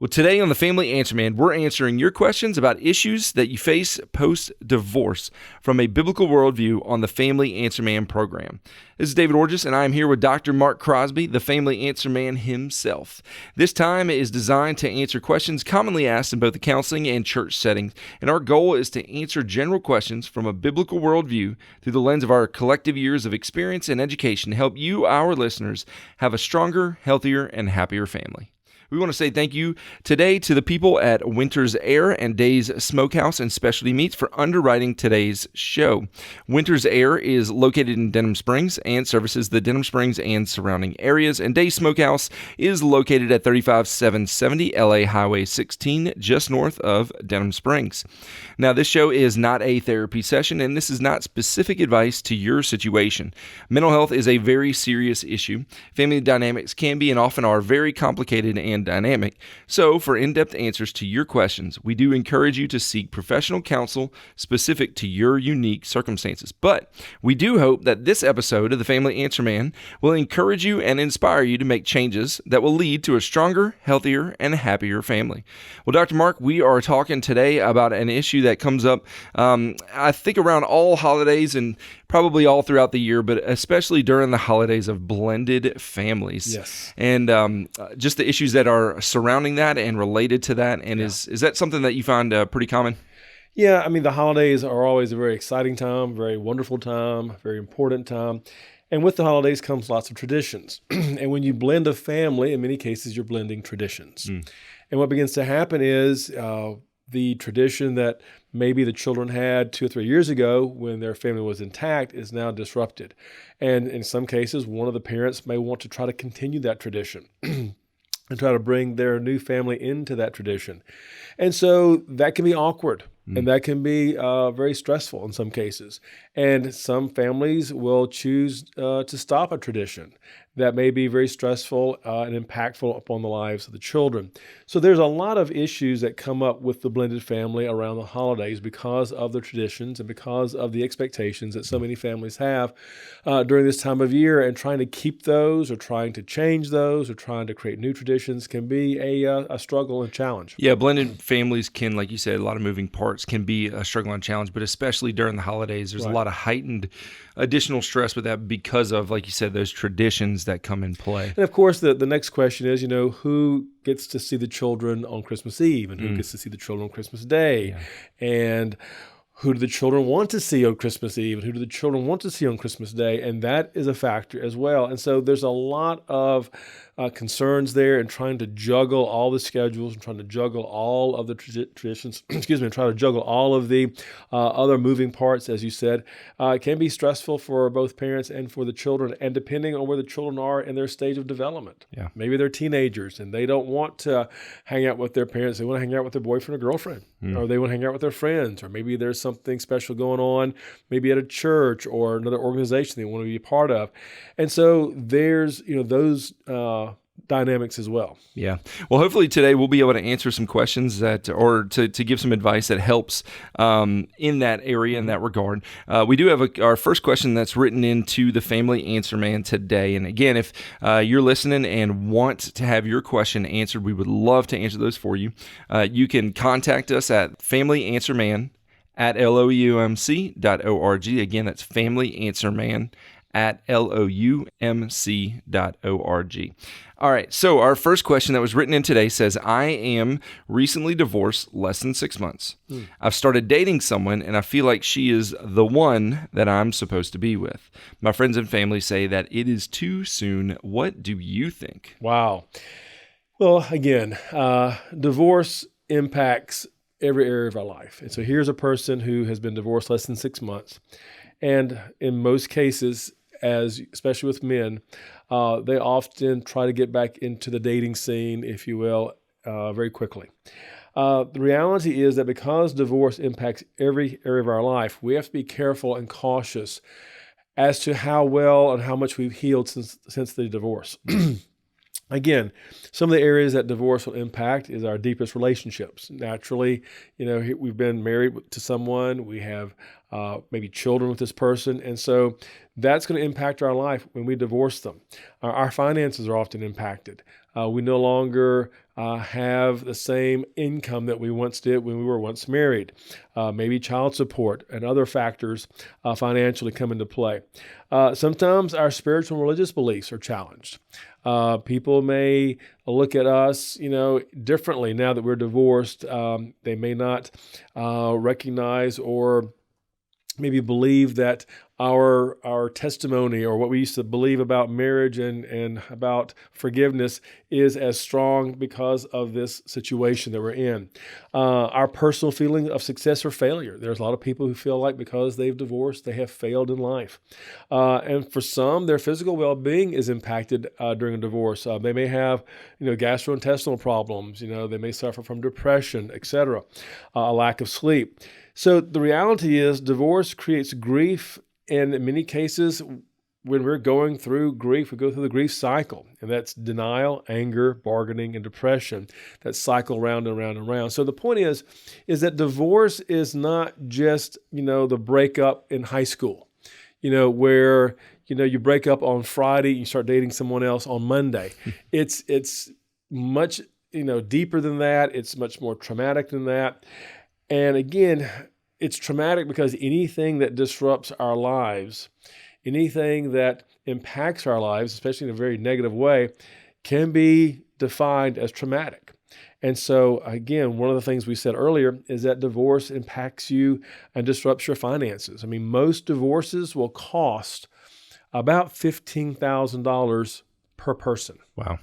Well, today on the Family Answer Man, we're answering your questions about issues that you face post-divorce from a biblical worldview on the Family Answer Man program. This is David Orgis, and I'm here with Dr. Mark Crosby, the Family Answer Man himself. This time is designed to answer questions commonly asked in both the counseling and church settings, and our goal is to answer general questions from a biblical worldview through the lens of our collective years of experience and education to help you, our listeners, have a stronger, healthier, and happier family. We want to say thank you today to the people at Winter's Air and Days Smokehouse and Specialty Meats for underwriting today's show. Winter's Air is located in Denham Springs and services the Denham Springs and surrounding areas, and Days Smokehouse is located at 35770 LA Highway 16, just north of Denham Springs. Now, this show is not a therapy session, and this is not specific advice to your situation. Mental health is a very serious issue. Family dynamics can be and often are very complicated and dynamic. So, for in-depth answers to your questions, we do encourage you to seek professional counsel specific to your unique circumstances. But we do hope that this episode of the Family Answer Man will encourage you and inspire you to make changes that will lead to a stronger, healthier, and happier family. Well, Dr. Mark, we are talking today about an issue that comes up, I think, around all holidays and probably all throughout the year, but especially during the holidays of blended families. Yes. And just the issues that are surrounding that and related to that. And is that something that you find pretty common? Yeah, I mean, the holidays are always a very exciting time, very wonderful time, very important time. And with the holidays comes lots of traditions. And when you blend a family, in many cases, you're blending traditions. And what begins to happen is the tradition that maybe the children had 2 or 3 years ago when their family was intact is now disrupted. And in some cases, one of the parents may want to try to continue that tradition and try to bring their new family into that tradition. And so that can be awkward. And that can be very stressful in some cases. And some families will choose to stop a tradition that may be very stressful and impactful upon the lives of the children. So there's a lot of issues that come up with the blended family around the holidays because of the traditions and because of the expectations that so many families have during this time of year. And trying to keep those or trying to change those or trying to create new traditions can be a struggle and challenge. Yeah, blended families can, like you said, a lot of moving parts can be a struggle and challenge, but especially during the holidays, there's a lot of heightened additional stress with that because of, like you said, those traditions that come in play. And of course, the next question is, who gets to see the children on Christmas Eve and who gets to see the children on Christmas Day? And who do the children want to see on Christmas Eve and who do the children want to see on Christmas Day? And that is a factor as well. And so there's a lot of concerns there and trying to juggle all the schedules and trying to juggle all of the traditions, and trying to juggle all of the other moving parts, as you said. It can be stressful for both parents and for the children, and depending on where the children are in their stage of development. Yeah. Maybe they're teenagers and they don't want to hang out with their parents. They want to hang out with their boyfriend or girlfriend, or they want to hang out with their friends, or maybe there's something special going on, maybe at a church or another organization they want to be a part of. And so there's, those dynamics as well. Yeah. Well, hopefully today we'll be able to answer some questions or to give some advice that helps in that area, in that regard. We do have our first question that's written into the Family Answer Man today. And again, if you're listening and want to have your question answered, we would love to answer those for you. You can contact us at familyanswerman@loumc.org. Again, that's familyanswerman@loumc.org. All right, so our first question that was written in today says, I am recently divorced, less than 6 months. I've started dating someone, and I feel like she is the one that I'm supposed to be with. My friends and family say that it is too soon. What do you think? Wow. Well, again, divorce impacts every area of our life. And so here's a person who has been divorced less than 6 months. And in most cases, especially with men, they often try to get back into the dating scene, if you will, very quickly. The reality is that because divorce impacts every area of our life, we have to be careful and cautious as to how well and how much we've healed since the divorce. Again, some of the areas that divorce will impact is our deepest relationships. Naturally, we've been married to someone, we have maybe children with this person, and so that's going to impact our life when we divorce them. Our finances are often impacted. We no longer have the same income that we once did when we were once married. Maybe child support and other factors financially come into play. Sometimes our spiritual and religious beliefs are challenged. People may look at us, differently now that we're divorced. They may not recognize or maybe believe that our testimony or what we used to believe about marriage and about forgiveness is as strong because of this situation that we're in. Our personal feeling of success or failure. There's a lot of people who feel like because they've divorced, they have failed in life. And for some, their physical well-being is impacted during a divorce. They may have, gastrointestinal problems. They may suffer from depression, etc., a lack of sleep. So the reality is divorce creates grief, and in many cases, when we're going through grief, we go through the grief cycle, and that's denial, anger, bargaining, and depression. That cycle round and round and round. So the point is that divorce is not just, the breakup in high school, where, you break up on Friday, you start dating someone else on Monday. It's much, deeper than that. It's much more traumatic than that. And again, it's traumatic because anything that disrupts our lives, anything that impacts our lives, especially in a very negative way, can be defined as traumatic. And so, again, one of the things we said earlier is that divorce impacts you and disrupts your finances. I mean, most divorces will cost about $15,000 per person. Wow.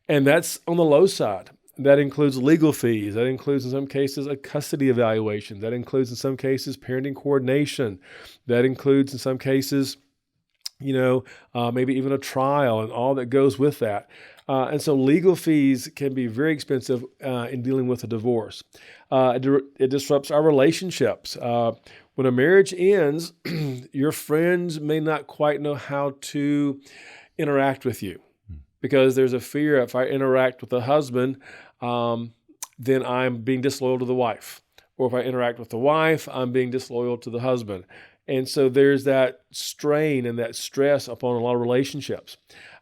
And that's on the low side. That includes legal fees. That includes, in some cases, a custody evaluation. That includes, in some cases, parenting coordination. That includes, in some cases, maybe even a trial and all that goes with that. And so legal fees can be very expensive in dealing with a divorce. It disrupts our relationships. When a marriage ends, your friends may not quite know how to interact with you. Because there's a fear if I interact with the husband, then I'm being disloyal to the wife. Or if I interact with the wife, I'm being disloyal to the husband. And so there's that strain and that stress upon a lot of relationships.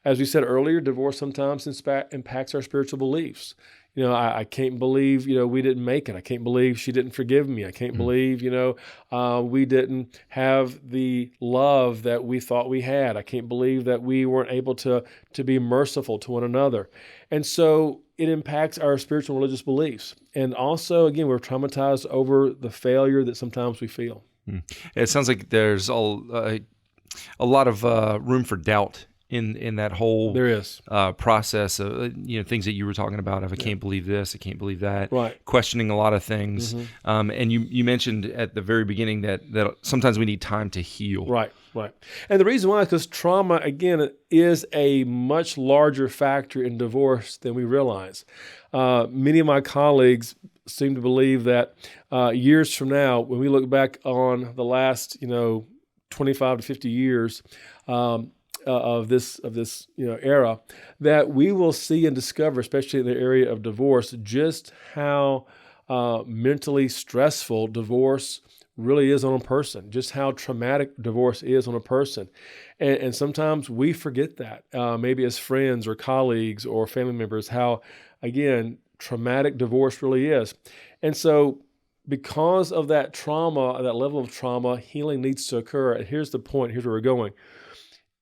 As we said earlier, divorce sometimes impacts our spiritual beliefs. I can't believe, we didn't make it. I can't believe she didn't forgive me. I can't believe, we didn't have the love that we thought we had. I can't believe that we weren't able to be merciful to one another. And so it impacts our spiritual and religious beliefs. And also, again, we're traumatized over the failure that sometimes we feel. It sounds like there's a lot of room for doubt in that whole there is process of things that you were talking about of I can't believe this, I can't believe that, right. Questioning a lot of things. And you mentioned at the very beginning that sometimes we need time to heal. Right. And the reason why is because trauma, again, is a much larger factor in divorce than we realize. Many of my colleagues seem to believe that years from now, when we look back on the last 25 to 50 years of this era, that we will see and discover, especially in the area of divorce, just how mentally stressful divorce really is on a person, just how traumatic divorce is on a person. And sometimes we forget that, maybe as friends or colleagues or family members, how, again, traumatic divorce really is. And so because of that trauma, that level of trauma, healing needs to occur. And here's the point, here's where we're going.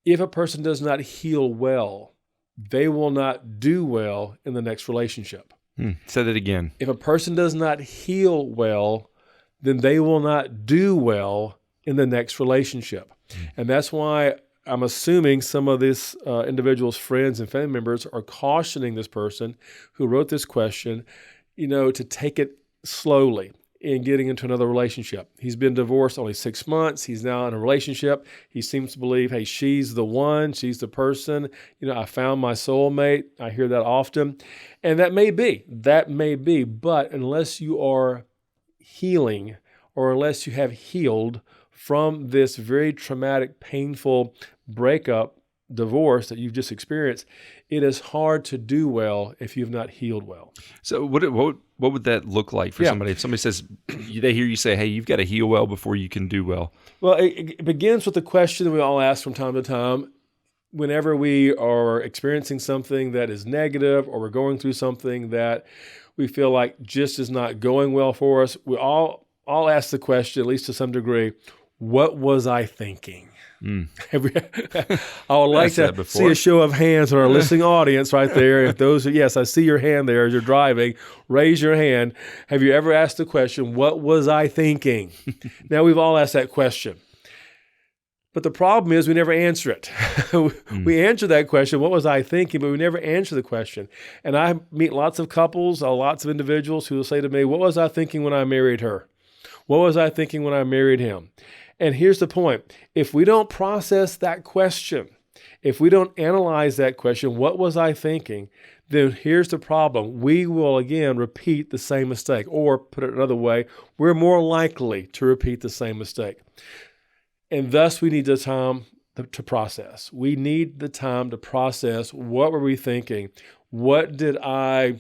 If a person does not heal well, they will not do well in the next relationship. Say that again. If a person does not heal well, then they will not do well in the next relationship. And that's why I'm assuming some of this individual's friends and family members are cautioning this person who wrote this question, to take it slowly in getting into another relationship. He's been divorced only 6 months. He's now in a relationship. He seems to believe, hey, she's the one, she's the person. I found my soulmate. I hear that often. And that may be, but unless you are healing or unless you have healed from this very traumatic, painful breakup, divorce that you've just experienced, it is hard to do well if you've not healed well. So what would that look like for somebody? If somebody says, they hear you say, hey, you've got to heal well before you can do well. Well, it begins with the question that we all ask from time to time, whenever we are experiencing something that is negative, or we're going through something that we feel like just is not going well for us, we all ask the question, at least to some degree, what was I thinking? I would like to see a show of hands on our listening audience right there. If yes, I see your hand there as you're driving. Raise your hand. Have you ever asked the question, what was I thinking? Now, we've all asked that question. But the problem is we never answer it. We answer that question, what was I thinking? But we never answer the question. And I meet lots of couples, lots of individuals who will say to me, what was I thinking when I married her? What was I thinking when I married him? And here's the point. If we don't process that question, if we don't analyze that question, what was I thinking? Then here's the problem. We will again repeat the same mistake. Or put it another way, we're more likely to repeat the same mistake. And thus we need the time to process. We need the time to process, what were we thinking? What did I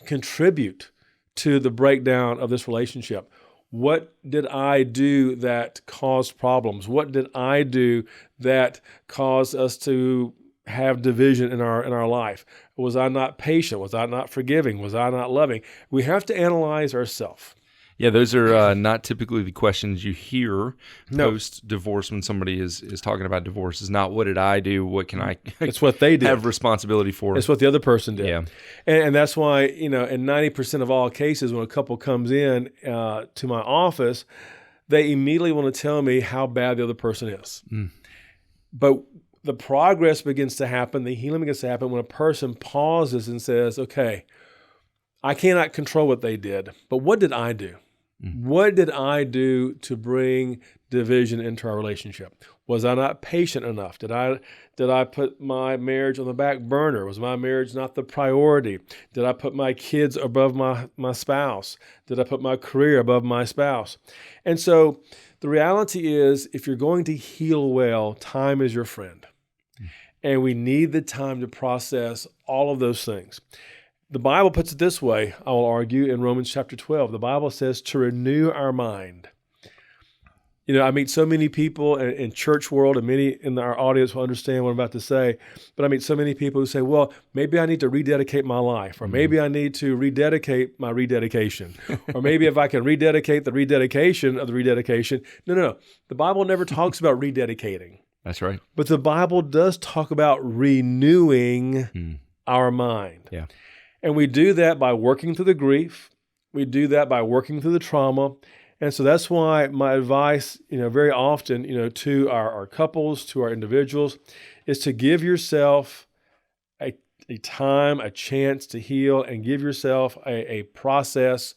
contribute to the breakdown of this relationship? What did I do that caused problems? What did I do that caused us to have division in our life? Was I not patient? Was I not forgiving? Was I not loving? We have to analyze ourselves. Yeah, those are not typically the questions you hear post-divorce when somebody is talking about divorce. Is not what did I do? What can I it's what they did. Have responsibility for? It's what the other person did. Yeah. And that's why, in 90% of all cases, when a couple comes in to my office, they immediately want to tell me how bad the other person is. But the progress begins to happen, the healing begins to happen when a person pauses and says, okay, I cannot control what they did, but what did I do? What did I do to bring division into our relationship? Was I not patient enough? Did I put my marriage on the back burner? Was my marriage not the priority? Did I put my kids above my spouse? Did I put my career above my spouse? And so the reality is, if you're going to heal well, time is your friend. And we need the time to process all of those things. The Bible puts it this way, I will argue, in Romans chapter 12. The Bible says to renew our mind. I meet so many people in church world, and many in our audience will understand what I'm about to say, but I meet so many people who say, well, maybe I need to rededicate my life, or maybe I need to rededicate my rededication, or maybe if I can rededicate the rededication of the rededication. No. The Bible never talks about rededicating. That's right. But the Bible does talk about renewing our mind. Yeah. And we do that by working through the grief. We do that by working through the trauma. And so that's why my advice, very often, to our couples, to our individuals, is to give yourself a time, a chance to heal, and give yourself a process.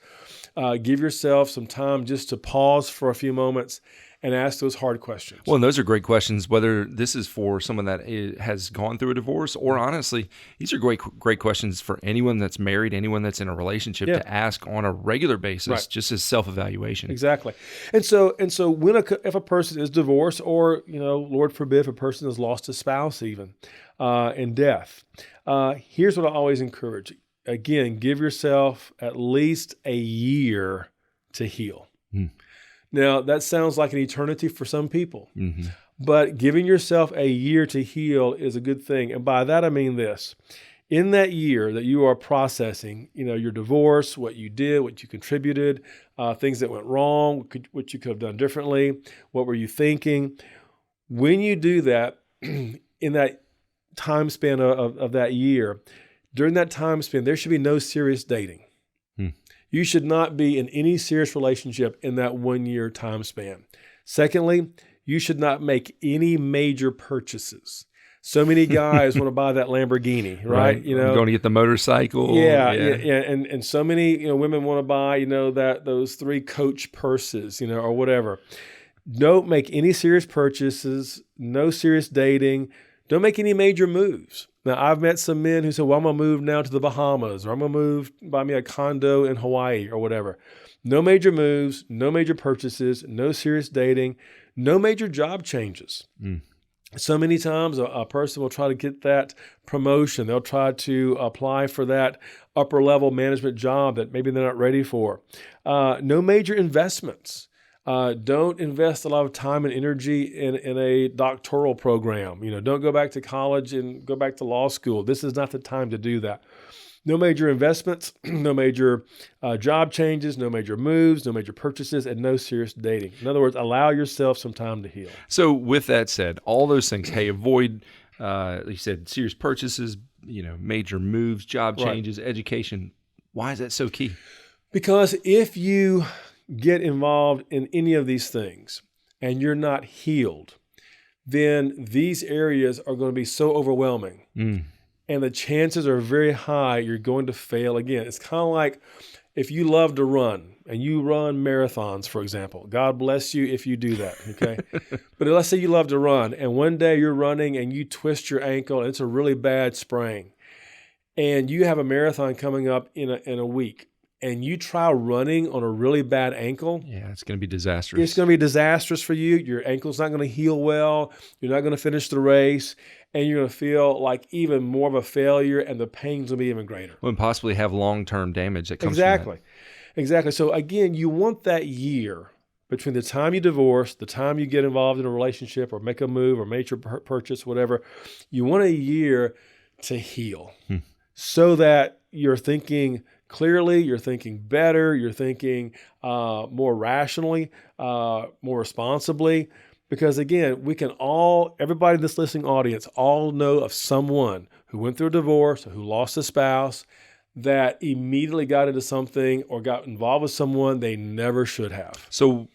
Give yourself some time just to pause for a few moments and ask those hard questions. Well, and those are great questions, whether this is for someone that has gone through a divorce, or honestly, these are great questions for anyone that's married, anyone that's in a relationship to ask on a regular basis, just as self-evaluation. Exactly. And so when if a person is divorced, or, Lord forbid, if a person has lost a spouse even in death, here's what I always encourage. Again, give yourself at least a year to heal. Now, that sounds like an eternity for some people, but giving yourself a year to heal is a good thing. And by that, I mean this. In that year that you are processing, your divorce, what you did, what you contributed, things that went wrong, what you could have done differently, what were you thinking? When you do that, in that time span of that year, during that time span, there should be no serious dating. You should not be in any serious relationship in that 1 year time span. Secondly, you should not make any major purchases. So many guys want to buy that Lamborghini, right? I'm going to get the motorcycle. Yeah. And so many women want to buy those 3 Coach purses, or whatever. Don't make any serious purchases. No serious dating. Don't make any major moves. Now, I've met some men who say, well, I'm going to move now to the Bahamas, or I'm going to buy me a condo in Hawaii or whatever. No major moves, no major purchases, no serious dating, no major job changes. So many times a person will try to get that promotion. They'll try to apply for that upper level management job that maybe they're not ready for. No major investments. Don't invest a lot of time and energy in a doctoral program. Don't go back to college and go back to law school. This is not the time to do that. No major investments, no major job changes, no major moves, no major purchases, and no serious dating. In other words, allow yourself some time to heal. So with that said, all those things, hey, avoid, like you said, serious purchases, major moves, job changes, education. Why is that so key? Because if you get involved in any of these things and you're not healed, then these areas are going to be so overwhelming. And the chances are very high you're going to fail again. It's kind of like if you love to run and you run marathons, for example. God bless you if you do that, okay? But let's say you love to run and one day you're running and you twist your ankle and it's a really bad sprain. And you have a marathon coming up in a week. And you try running on a really bad ankle. Yeah, it's going to be disastrous. It's going to be disastrous for you. Your ankle's not going to heal well. You're not going to finish the race. And you're going to feel like even more of a failure, and the pain's going to be even greater. Well, and possibly have long-term damage that comes from that. Exactly. So again, you want that year between the time you divorce, the time you get involved in a relationship or make a move or major purchase, whatever. You want a year to heal so that you're thinking clearly, you're thinking better, you're thinking more rationally, more responsibly. Because again, we can everybody in this listening audience, all know of someone who went through a divorce or who lost a spouse that immediately got into something or got involved with someone they never should have. So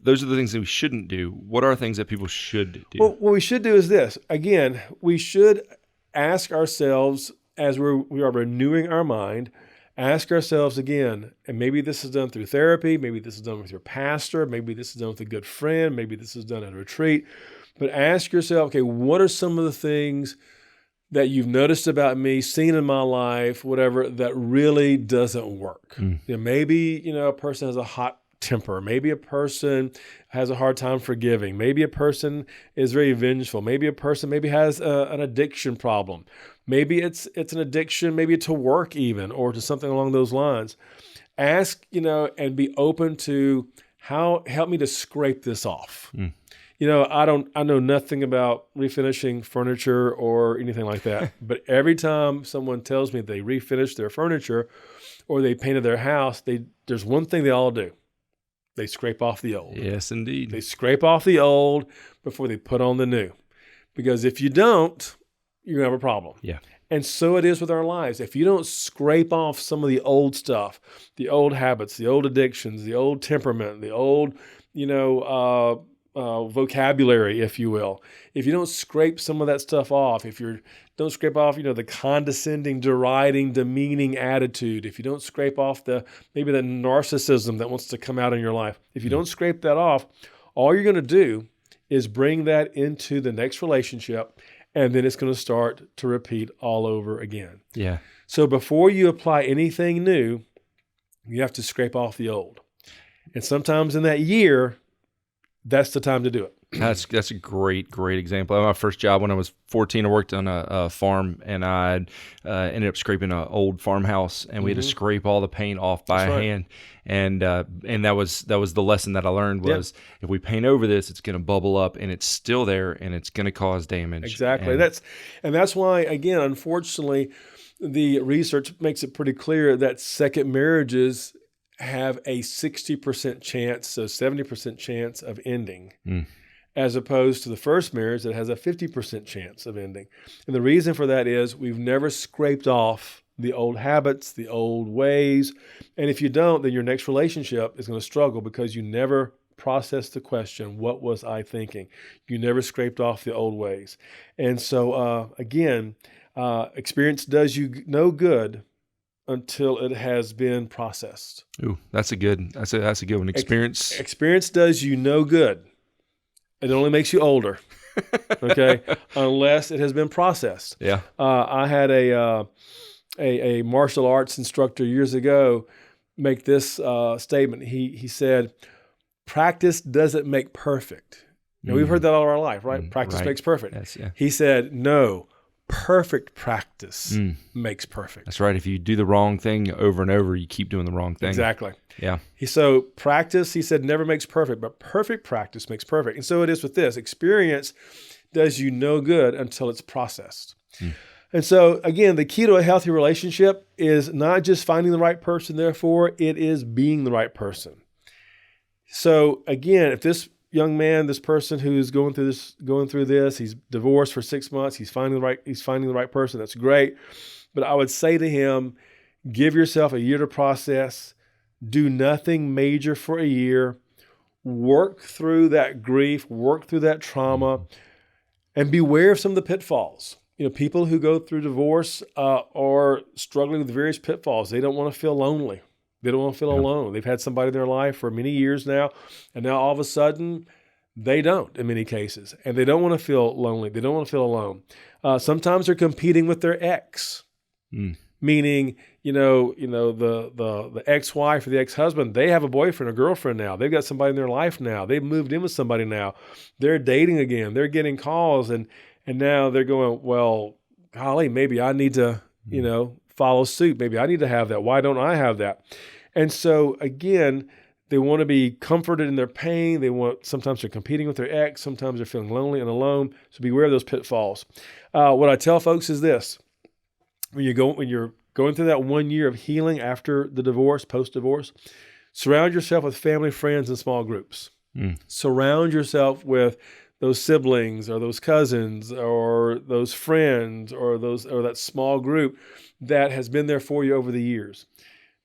those are the things that we shouldn't do. What are things that people should do? Well, what we should do is this. Again, we should ask ourselves as we are renewing our mind, ask ourselves again, and maybe this is done through therapy, maybe this is done with your pastor, maybe this is done with a good friend, maybe this is done at a retreat, but ask yourself, okay, what are some of the things that you've noticed about me, seen in my life, whatever, that really doesn't work? Maybe, a person has a hot temper. Maybe a person has a hard time forgiving. Maybe a person is very vengeful. Maybe a person has an addiction problem. Maybe it's an addiction, maybe to work even, or to something along those lines. Ask, and be open to help me to scrape this off. I know nothing about refinishing furniture or anything like that. But every time someone tells me they refinished their furniture or they painted their house, there's one thing they all do. They scrape off the old. Yes, indeed. They scrape off the old before they put on the new. Because if you don't, you're going to have a problem. Yeah. And so it is with our lives. If you don't scrape off some of the old stuff, the old habits, the old addictions, the old temperament, the old, vocabulary, if you will. If you don't scrape some of that stuff off, don't scrape off, the condescending, deriding, demeaning attitude, if you don't scrape off maybe the narcissism that wants to come out in your life, if you don't scrape that off, all you're going to do is bring that into the next relationship, and then it's going to start to repeat all over again. Yeah. So before you apply anything new, you have to scrape off the old. And sometimes in that year, that's the time to do it. That's a great example. My first job when I was 14, I worked on a farm, and I ended up scraping an old farmhouse, and we had to scrape all the paint off by hand. And that was the lesson that I learned was if we paint over this, it's going to bubble up, and it's still there, and it's going to cause damage. Exactly. That's why, again, unfortunately, the research makes it pretty clear that second marriages have a 60% chance, so 70% chance of ending, as opposed to the first marriage that has a 50% chance of ending. And the reason for that is we've never scraped off the old habits, the old ways. And if you don't, then your next relationship is going to struggle because you never processed the question, what was I thinking? You never scraped off the old ways. And so, again, experience does you no good until it has been processed. Ooh, that's a good one. Experience does you no good. It only makes you older. Okay, unless it has been processed. Yeah. I had a martial arts instructor years ago make this statement. He said, "Practice doesn't make perfect." Now we've heard that all our life, right? Practice makes perfect. Yes, yeah. He said, "No, perfect practice makes perfect. That's right. If you do the wrong thing over and over, you keep doing the wrong thing. Exactly. Yeah. So practice, he said, never makes perfect, but perfect practice makes perfect. And so it is with this. Experience does you no good until it's processed. And so, again, the key to a healthy relationship is not just finding the right person, therefore, it is being the right person. So, again, if this young man, this person who's going through this, he's divorced for 6 months, he's finding the right person, that's great. But I would say to him, give yourself a year to process, do nothing major for a year, work through that grief, work through that trauma, and beware of some of the pitfalls. People who go through divorce are struggling with various pitfalls. They don't want to feel lonely. They don't want to feel alone. They've had somebody in their life for many years now, and now all of a sudden, they don't in many cases. And they don't want to feel lonely. They don't want to feel alone. Sometimes they're competing with their ex, meaning, the ex-wife or the ex-husband, they have a boyfriend or girlfriend now. They've got somebody in their life now. They've moved in with somebody now. They're dating again. They're getting calls, and now they're going, well, golly, maybe I need to, follow suit. Maybe I need to have that. Why don't I have that? And so, again, they want to be comforted in their pain. Sometimes they're competing with their ex. Sometimes they're feeling lonely and alone. So beware of those pitfalls. What I tell folks is this. When you're going through that 1 year of healing after the divorce, post-divorce, surround yourself with family, friends, and small groups. Surround yourself with those siblings or those cousins or those friends or that small group that has been there for you over the years.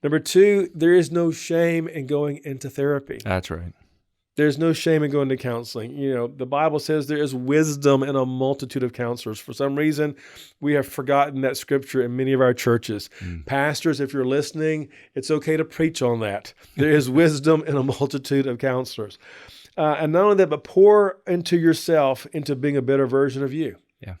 Number 2, there is no shame in going into therapy. That's right. There's no shame in going to counseling. The Bible says there is wisdom in a multitude of counselors. For some reason, we have forgotten that scripture in many of our churches. Pastors, if you're listening, it's okay to preach on that. There is wisdom in a multitude of counselors. And not only that, but pour into yourself into being a better version of you. Yeah.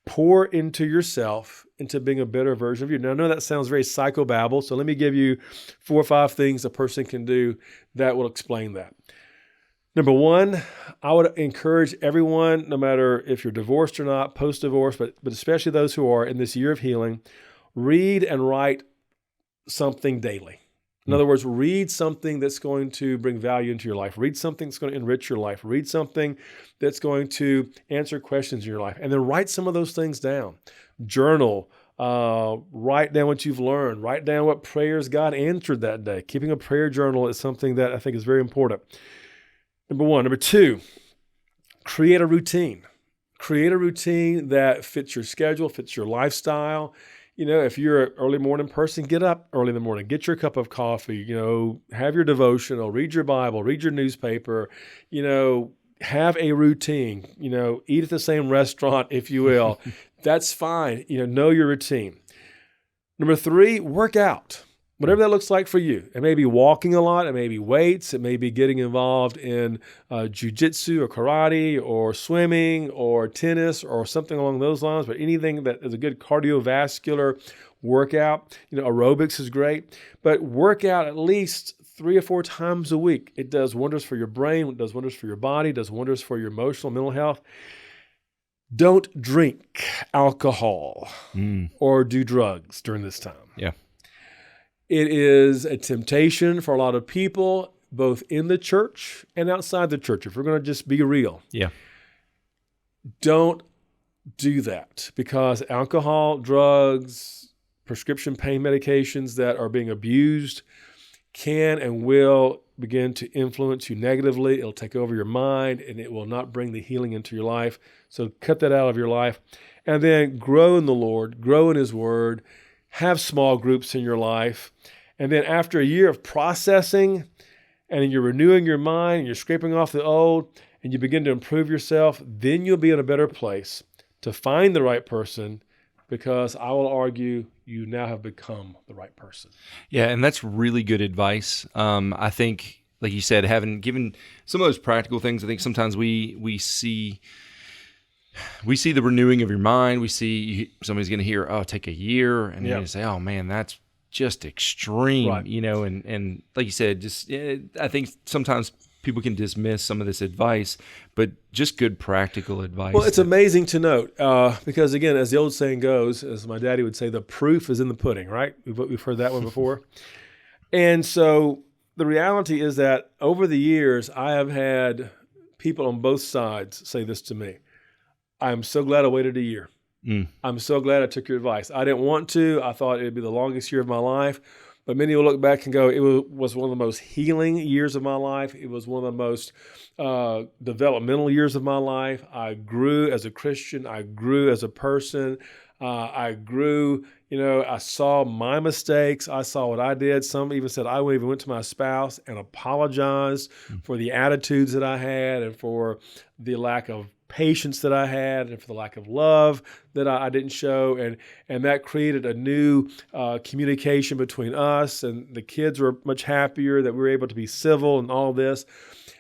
Pour into yourself into being a better version of you. Now, I know that sounds very psychobabble, so let me give you 4 or 5 things a person can do that will explain that. Number 1, I would encourage everyone, no matter if you're divorced or not, post-divorce, but especially those who are in this year of healing, read and write something daily. In other words, read something that's going to bring value into your life. Read something that's going to enrich your life. Read something that's going to answer questions in your life. And then write some of those things down. Journal. Write down what you've learned. Write down what prayers God answered that day. Keeping a prayer journal is something that I think is very important. Number 1. Number 2, create a routine. Create a routine that fits your schedule, fits your lifestyle. If you're an early morning person, get up early in the morning, get your cup of coffee, have your devotional, read your Bible, read your newspaper, have a routine, eat at the same restaurant, if you will. That's fine. Know your routine. Number 3, work out. Whatever that looks like for you. It may be walking a lot. It may be weights. It may be getting involved in jiu-jitsu or karate or swimming or tennis or something along those lines. But anything that is a good cardiovascular workout. Aerobics is great. But work out at least 3 or 4 times a week. It does wonders for your brain. It does wonders for your body. It does wonders for your emotional, mental health. Don't drink alcohol or do drugs during this time. Yeah. It is a temptation for a lot of people, both in the church and outside the church, if we're going to just be real. Yeah. Don't do that, because alcohol, drugs, prescription pain medications that are being abused can and will begin to influence you negatively. It'll take over your mind, and it will not bring the healing into your life. So cut that out of your life. And then grow in the Lord, grow in His Word, have small groups in your life. And then after a year of processing, and you're renewing your mind, and you're scraping off the old, and you begin to improve yourself, then you'll be in a better place to find the right person, because I will argue you now have become the right person. Yeah, and that's really good advice. I think, like you said, having given some of those practical things, I think sometimes we see the renewing of your mind. We see somebody's going to hear, take a year, and then you say, oh man, that's just extreme, right. and like you said, I think sometimes people can dismiss some of this advice, but just good practical advice. Well, it's amazing to note because, again, as the old saying goes, as my daddy would say, the proof is in the pudding, right? We've heard that one before. And so the reality is that over the years, I have had people on both sides say this to me. I'm so glad I waited a year. I'm so glad I took your advice. I didn't want to. I thought it would be the longest year of my life. But many will look back and go, it was one of the most healing years of my life. It was one of the most developmental years of my life. I grew as a Christian. I grew as a person. I grew, I saw my mistakes. I saw what I did. Some even said I even went to my spouse and apologized for the attitudes that I had and for the lack of patience that I had and for the lack of love that I didn't show. And that created a new communication between us, and the kids were much happier that we were able to be civil and all this.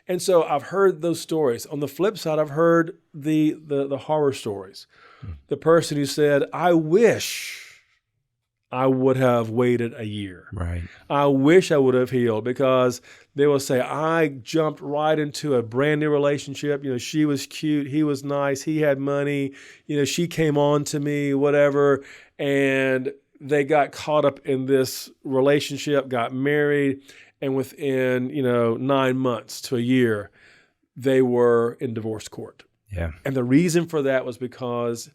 And so I've heard those stories. On the flip side, I've heard the horror stories. The person who said, I wish I would have waited a year. Right. I wish I would have healed, because they will say, I jumped right into a brand new relationship. She was cute. He was nice. He had money. She came on to me, whatever. And they got caught up in this relationship, got married. And within, 9 months to a year, they were in divorce court. Yeah. And the reason for that was because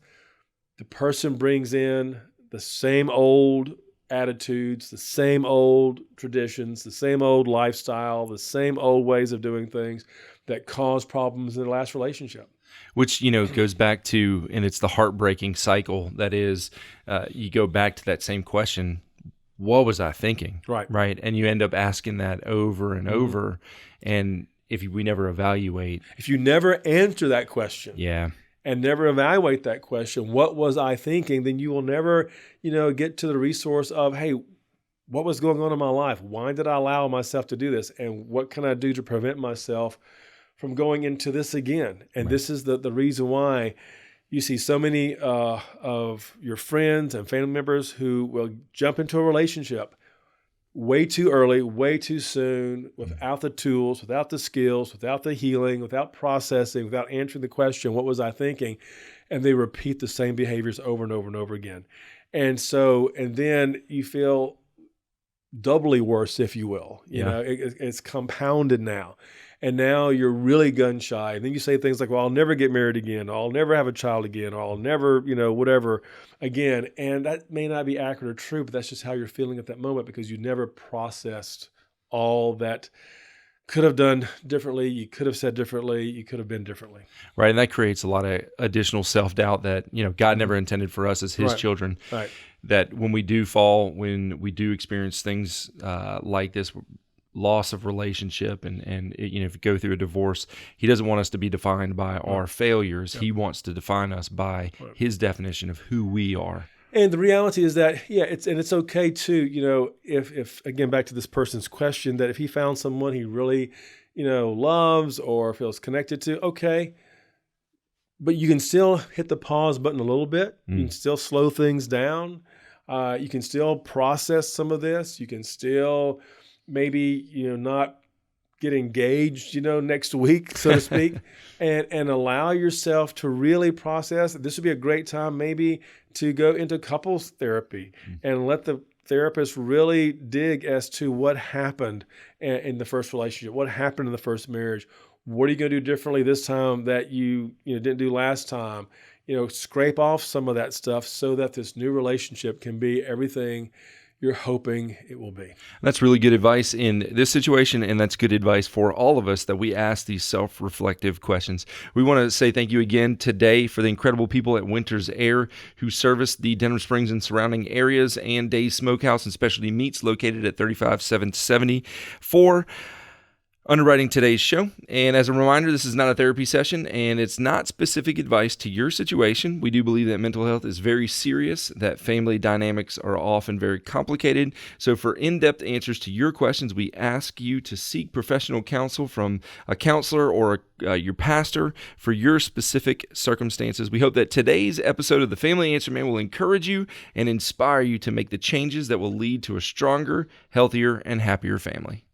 the person brings in the same old attitudes, the same old traditions, the same old lifestyle, the same old ways of doing things that cause problems in the last relationship. Which, goes back to, and it's the heartbreaking cycle that is, you go back to that same question, what was I thinking? Right. And you end up asking that over and over. And if we never evaluate. If you never answer that question. Yeah. And never evaluate that question, what was I thinking, then you will never, get to the resource of, hey, what was going on in my life? Why did I allow myself to do this? And what can I do to prevent myself from going into this again? And this is the reason why you see so many of your friends and family members who will jump into a relationship way too early, way too soon, without the tools, without the skills, without the healing, without processing, without answering the question, what was I thinking? And they repeat the same behaviors over and over and over again. And then you feel doubly worse, if you will. It's compounded now. And now you're really gun shy. And then you say things like, well, I'll never get married again. Or I'll never have a child again. Or I'll never, whatever again. And that may not be accurate or true, but that's just how you're feeling at that moment, because you never processed all that could have done differently. You could have said differently. You could have been differently. Right. And that creates a lot of additional self-doubt that, God never intended for us as his children. Right. That when we do fall, when we do experience things like this, loss of relationship, and if you go through a divorce, he doesn't want us to be defined by our failures. He wants to define us by his definition of who we are. And the reality is that, it's okay too, if again, back to this person's question, that if he found someone he really, loves or feels connected to, okay, but you can still hit the pause button a little bit. You can still slow things down. You can still process some of this. You can still maybe, not get engaged, next week, so to speak, and allow yourself to really process. This would be a great time maybe to go into couples therapy and let the therapist really dig as to what happened in the first relationship, what happened in the first marriage. What are you going to do differently this time that you didn't do last time? Scrape off some of that stuff so that this new relationship can be everything you're hoping it will be. That's really good advice in this situation, and that's good advice for all of us that we ask these self-reflective questions. We want to say thank you again today for the incredible people at Winter's Air who service the Denham Springs and surrounding areas, and Dave's Smokehouse and Specialty Meats located at 35770 for underwriting today's show. And as a reminder, this is not a therapy session, and it's not specific advice to your situation. We do believe that mental health is very serious, that family dynamics are often very complicated. So for in-depth answers to your questions, we ask you to seek professional counsel from a counselor or your pastor for your specific circumstances. We hope that today's episode of The Family Answer Man will encourage you and inspire you to make the changes that will lead to a stronger, healthier, and happier family.